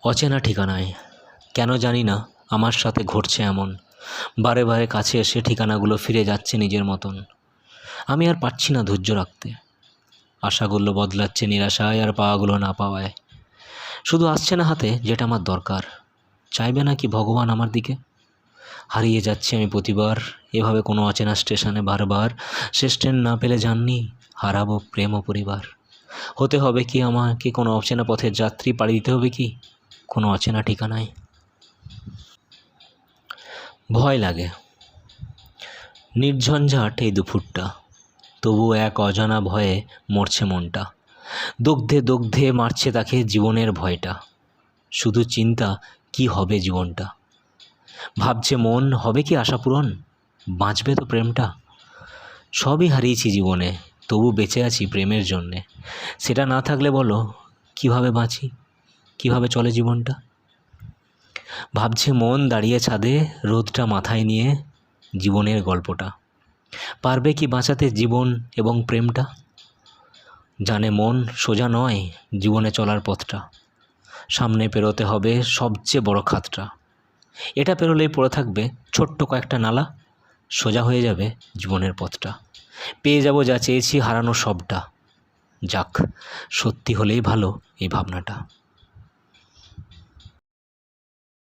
অচেনা ঠিকানায় কেন জানি না আমার সাথে ঘটছে এমন, বারে বারে কাছে এসে ঠিকানাগুলো ফিরে যাচ্ছে নিজের মতন। আমি আর পারছি না ধৈর্য রাখতে, আশাগুলো বদলাচ্ছে নিরাশায় আর পাওয়াগুলো না পাওয়ায়। শুধু আসছে না হাতে যেটা আমার দরকার। চাইবে না কি ভগবান আমার দিকে? হারিয়ে যাচ্ছি আমি প্রতিবার এভাবে কোনো অচেনা স্টেশনে বারবার। শেষ ট্রেন না পেলে জাননি হারাবো প্রেম ও পরিবার। হতে হবে কি আমাকে কোনো অচেনা পথের যাত্রী, পাড়ি দিতে হবে কি কোনো অচেনা ঠিকানায়। ভয় লাগে, নির্ঝঞ্ঝাট এই দুপুরটা, তবু এক অজানা ভয়ে মরছে মনটা। দগ্ধে দগ্ধে মারছে তাকে জীবনের ভয়টা। শুধু চিন্তা কি হবে জীবনটা। ভাবছে মন হবে কি আশা পূরণ, বাঁচবে তো প্রেমটা। সবই হারিয়েছি জীবনে, তবু বেঁচে আছি প্রেমের জন্যে। সেটা না থাকলে বলো কিভাবে বাঁচি, কিভাবে চলে জীবনটা। ভাবছে মন দাঁড়িয়ে ছাদে, রোদটা মাথায় নিয়ে জীবনের গল্পটা। পারবে কি বাঁচাতে জীবন এবং প্রেমটা। জানে মন সোজা নয় জীবনে চলার পথটা। সামনে পেরোতে হবে সবচেয়ে বড় খাতটা। এটা পেরোলেই পড়ে থাকবে ছোট্ট কয়েকটা নালা, সোজা হয়ে যাবে জীবনের পথটা। পেয়ে যাব যা চেয়েছি, হারানো সবটা। যাক, সত্যি হলেই ভালো এই ভাবনাটা।